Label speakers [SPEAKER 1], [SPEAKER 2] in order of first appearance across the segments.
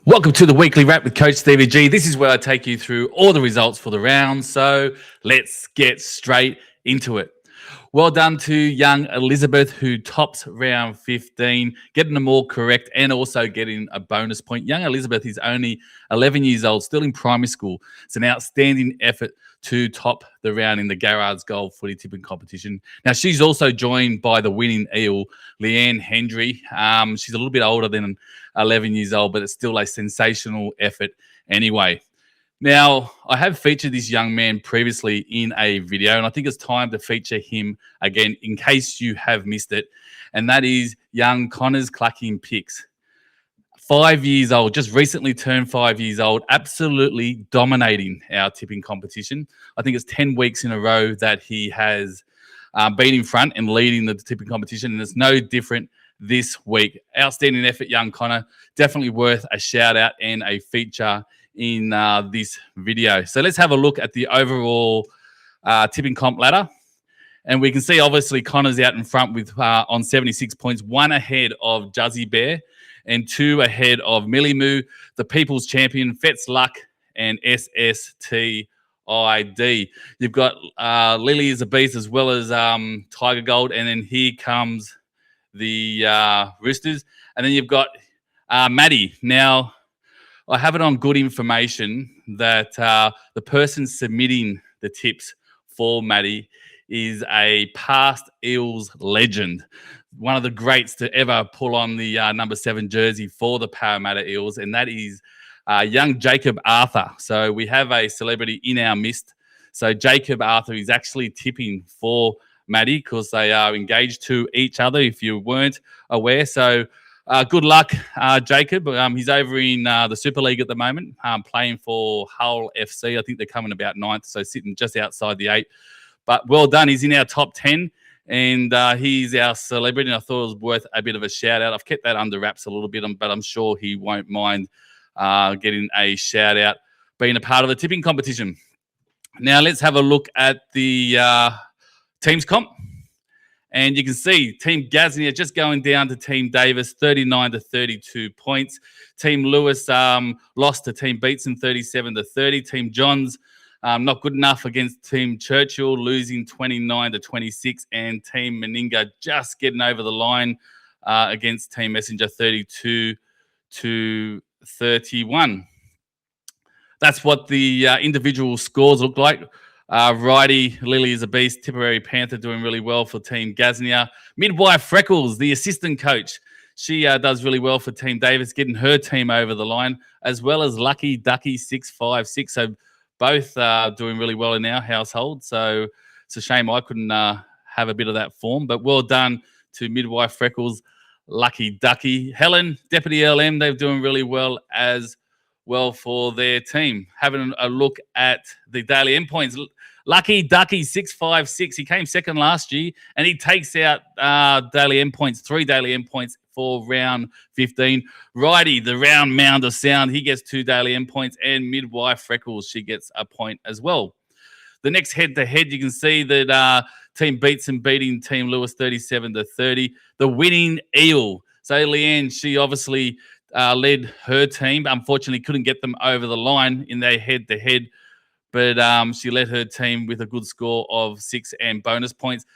[SPEAKER 1] Welcome to the weekly wrap with Coach Stevie G. This is where I take you through all the results for the round. So let's get straight into it. Well done to young Elizabeth, who tops round 15, getting them all correct and also getting a bonus point. Young Elizabeth is only 11 years old, still in primary school. It's an outstanding effort to top the round in the Garrard's Gold footy tipping competition. Now, she's also joined by the winning eel, Leanne Hendry. She's a little bit older than 11 years old, but it's still a sensational effort anyway. Now, I have featured this young man previously in a video, and I think it's time to feature him again in case you have missed it, and that is young Connors Clucking Picks. 5 years old, just recently turned 5 years old, absolutely dominating our tipping competition. I think it's 10 weeks in a row that he has been in front and leading the tipping competition, and it's no different this week. Outstanding effort, young Connor. Definitely worth a shout out and a feature in this video. So let's have a look at the overall tipping comp ladder. And we can see, obviously, Connor's out in front with on 76 points, 1 ahead of Juzzy Bear and 2 ahead of Millie Moo, the People's Champion, Fetz Luck, and SSTID. You've got Lily is a Beast as well as Tiger Gold. And then here comes the Roosters. And then you've got Maddie. Now, I have it on good information that the person submitting the tips for Maddie is a past Eels legend, one of the greats to ever pull on the number 7 jersey for the Parramatta Eels, and that is young Jacob Arthur. So we have a celebrity in our midst. So Jacob Arthur is actually tipping for Maddie because they are engaged to each other, if you weren't aware. So good luck, Jacob. He's over in the Super League at the moment, playing for Hull FC. I think they're coming about 9th, so sitting just outside the 8. But well done. He's in our top 10, and he's our celebrity, and I thought it was worth a bit of a shout-out. I've kept that under wraps a little bit, but I'm sure he won't mind getting a shout-out, being a part of the tipping competition. Now, let's have a look at the teams comp. And you can see Team Gasnier just going down to Team Davis, 39 to 32 points. Team Lewis lost to Team Beatson, 37 to 30. Team Johns not good enough against Team Churchill, losing 29 to 26. And Team Meninga just getting over the line against Team Messenger, 32 to 31. That's what the individual scores look like. Righty, Lily is a Beast. Tipperary Panther doing really well for Team Gasnier. Midwife Freckles, the assistant coach. She does really well for Team Davis, getting her team over the line, as well as Lucky Ducky 656. So both doing really well in our household. So it's a shame I couldn't have a bit of that form. But well done to Midwife Freckles, Lucky Ducky. Helen, Deputy LM, they're doing really well as well for their team. Having a look at the daily endpoints. Lucky Ducky 656. He came second last year, and he takes out daily endpoints, 3 daily endpoints for round 15. Righty, the round mound of sound. He gets 2 daily endpoints, and Midwife Freckles, she gets a point as well. The next head-to-head, you can see that Team Beatson beating Team Lewis 37 to 30. The winning eel. So Leanne, she obviously led her team. Unfortunately, couldn't get them over the line in their head-to-head, but she led her team with a good score of 6 and bonus points,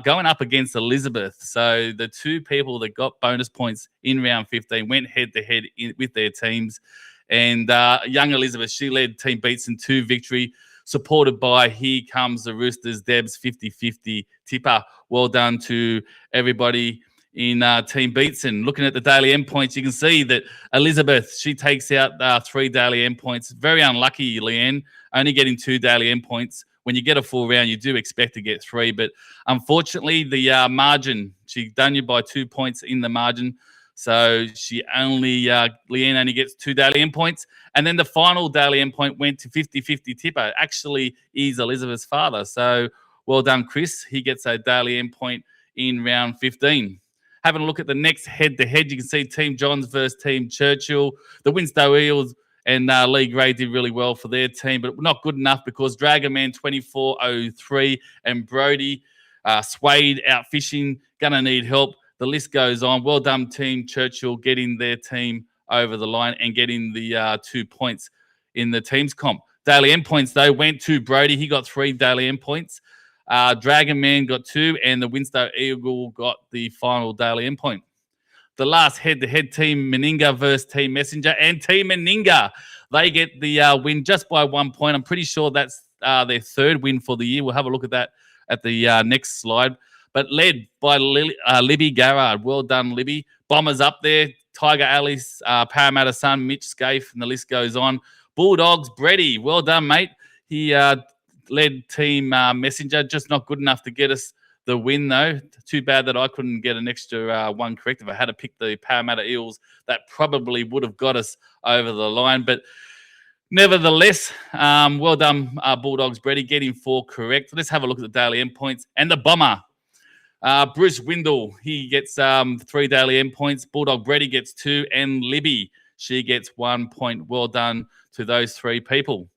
[SPEAKER 1] going up against Elizabeth. So the 2 people that got bonus points in round 15 went head-to-head with their teams. And young Elizabeth, she led Team Beatson to victory, supported by Here Comes the Roosters, Deb's 50-50 tipper. Well done to everybody in Team Beatson. Looking at the daily endpoints, you can see that Elizabeth, she takes out 3 daily endpoints. Very unlucky, Leanne, only getting 2 daily endpoints. When you get a full round, you do expect to get 3, but unfortunately, the margin, she done you by 2 points in the margin. So she only, Leanne only gets 2 daily endpoints. And then the final daily endpoint went to 50-50 tipper. Actually, is Elizabeth's father. So well done, Chris. He gets a daily endpoint in round 15. Having a look at the next head-to-head, you can see Team Johns versus Team Churchill. The Winstow Eels and Lee Gray did really well for their team, but not good enough because Dragonman 2403 and Brody Swade out fishing, going to need help. The list goes on. Well done, Team Churchill, getting their team over the line and getting the 2 points in the team's comp. Daily M points, though, went to Brody. He got 3 Daily M points. Dragon Man got 2, and the Winstow Eagle got the final Daily M point. The last head-to-head, Team Meninga versus Team Messenger, and Team Meninga, they get the win just by 1 point. I'm pretty sure that's their 3rd win for the year. We'll have a look at that at the next slide. But led by Libby Garrard. Well done, Libby. Bombers up there. Tiger Alice, Parramatta Sun, Mitch Scaife, and the list goes on. Bulldogs, Brady. Well done, mate. He led Team Messenger, just not good enough to get us the win, though. Too bad that I couldn't get an extra one correct. If I had to pick the Parramatta Eels, that probably would have got us over the line. But nevertheless, well done, Bulldogs, Brady, getting 4 correct. Let's have a look at the Daily M points. And the bomber, Bruce Windle, he gets 3 Daily M points. Bulldog Brady gets 2. And Libby, she gets 1 point. Well done to those 3 people.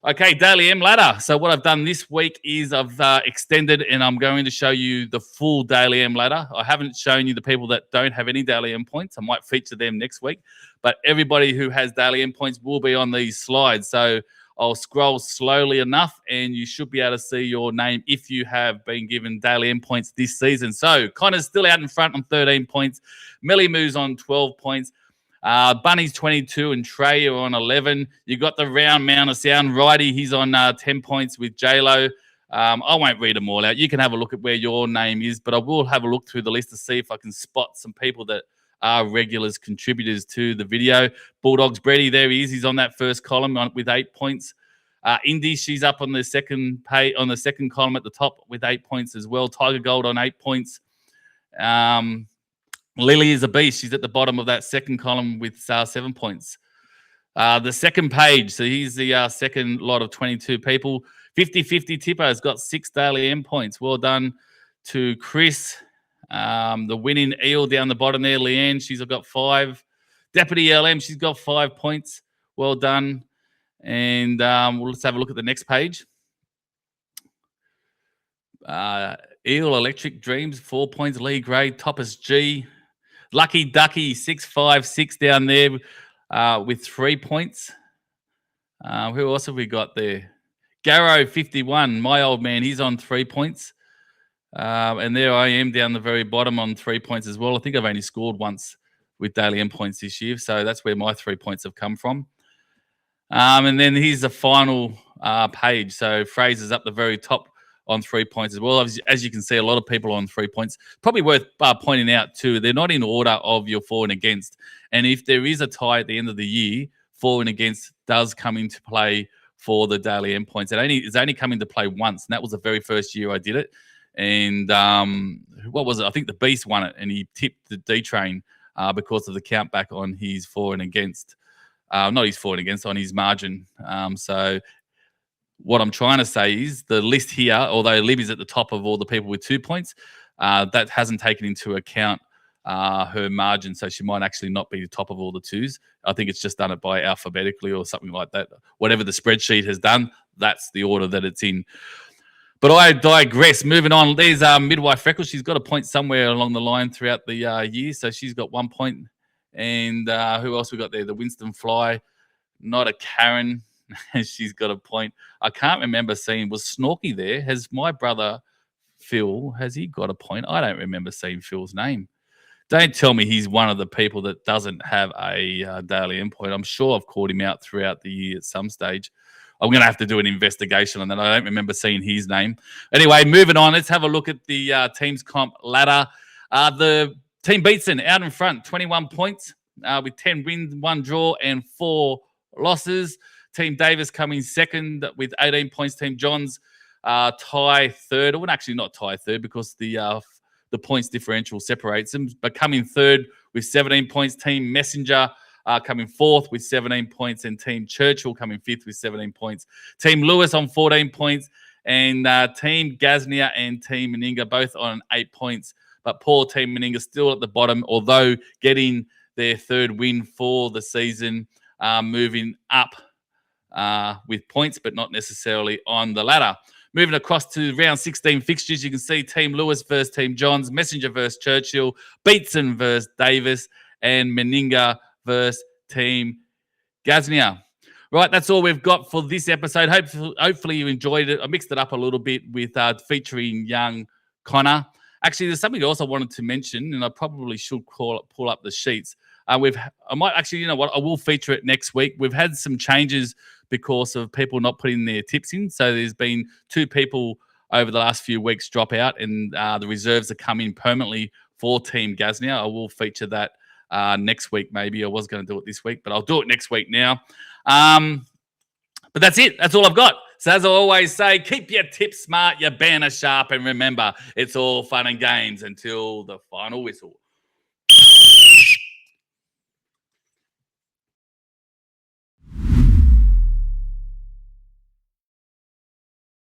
[SPEAKER 1] Okay, Daily M ladder. So what I've done this week is I've extended, and I'm going to show you the full Daily M ladder. I haven't shown you the people that don't have any Daily M points. I might feature them next week. But everybody who has Daily M points will be on these slides. So I'll scroll slowly enough, and you should be able to see your name if you have been given Daily M points this season. So Connor's still out in front on 13 points. Melly Moo's on 12 points. Bunny's 22 and Trey are on 11. You got the round mound of sound. Righty, he's on 10 points with J-Lo. I won't read them all out. You can have a look at where your name is, but I will have a look through the list to see if I can spot some people that are regulars, contributors to the video. Bulldogs, Brady, there he is. He's on that first column with 8 points. Indy, she's up on the second column at the top with 8 points as well. Tiger Gold on 8 points. Lily is a beast. She's at the bottom of that second column with 7 points. The second page, so he's the second lot of 22 people. 50-50 Tipper has got 6 Daily M points. Well done to Chris. The winning eel down the bottom there, Leanne, she's got 5. Deputy LM, she's got 5 points. Well done. And let's have a look at the next page. Eel Electric Dreams, 4 points. Lee Gray, Toppers G. Lucky Ducky, 656 down there with 3 points. Who else have we got there? Garrow, 51, my old man, he's on 3 points. And there I am down the very bottom on 3 points as well. I think I've only scored once with Daily M points this year, so that's where my 3 points have come from. And then here's the final page. So Fraser's up the very top on 3 points as well. As you can see, a lot of people on 3 points. Probably worth pointing out too, they're not in order of your for and against. And if there is a tie at the end of the year, for and against does come into play for the Daily M points. It's only come into play once, and that was the very first year I did it. And what was it? I think the Beast won it, and he tipped the D-Train because of the count back on his for and against. Not his for and against, on his margin. So what I'm trying to say is the list here, although Libby's at the top of all the people with 2 points, that hasn't taken into account her margin, so she might actually not be the top of all the 2s. I think it's just done it by alphabetically or something like that. Whatever the spreadsheet has done, that's the order that it's in. But I digress. Moving on, there's Midwife Freckles. She's got a point somewhere along the line throughout the year, so she's got 1 point. And who else we got there? The Winston Fly, not a Karen. She's got a point. I can't remember seeing, was Snorky there? Has my brother Phil, has he got a point? I don't remember seeing Phil's name. Don't tell me he's one of the people that doesn't have a Daily M point. I'm sure I've called him out throughout the year at some stage. I'm going to have to do an investigation on that. I don't remember seeing his name. Anyway, moving on. Let's have a look at the teams comp ladder. The Team Beatson out in front, 21 points with 10 wins, 1 draw, and 4 losses. Team Davis coming second with 18 points. Team Johns tie third. Well, actually not tie third because the points differential separates them. But coming third with 17 points. Team Messenger coming fourth with 17 points. And Team Churchill coming fifth with 17 points. Team Lewis on 14 points. And Team Gaznia and Team Meninga both on 8 points. But poor Team Meninga still at the bottom, although getting their 3rd win for the season, moving up with points, but not necessarily on the ladder. Moving across to round 16 fixtures, you can see Team Lewis versus Team Johns, Messenger versus Churchill, Beatson versus Davis, and Meninga versus Team Gaznia. Right, that's all we've got for this episode. Hopefully you enjoyed it. I mixed it up a little bit with featuring young Connor. Actually, there's something else I wanted to mention, and I probably should pull up the sheets. I might actually, you know what? I will feature it next week. We've had some changes because of people not putting their tips in. So there's been 2 people over the last few weeks drop out, and the reserves are coming permanently for Team Gaznia. I will feature that next week. Maybe I was going to do it this week, but I'll do it next week now. But that's it. That's all I've got. So as I always say, keep your tips smart, your banner sharp, and remember, it's all fun and games until the final whistle.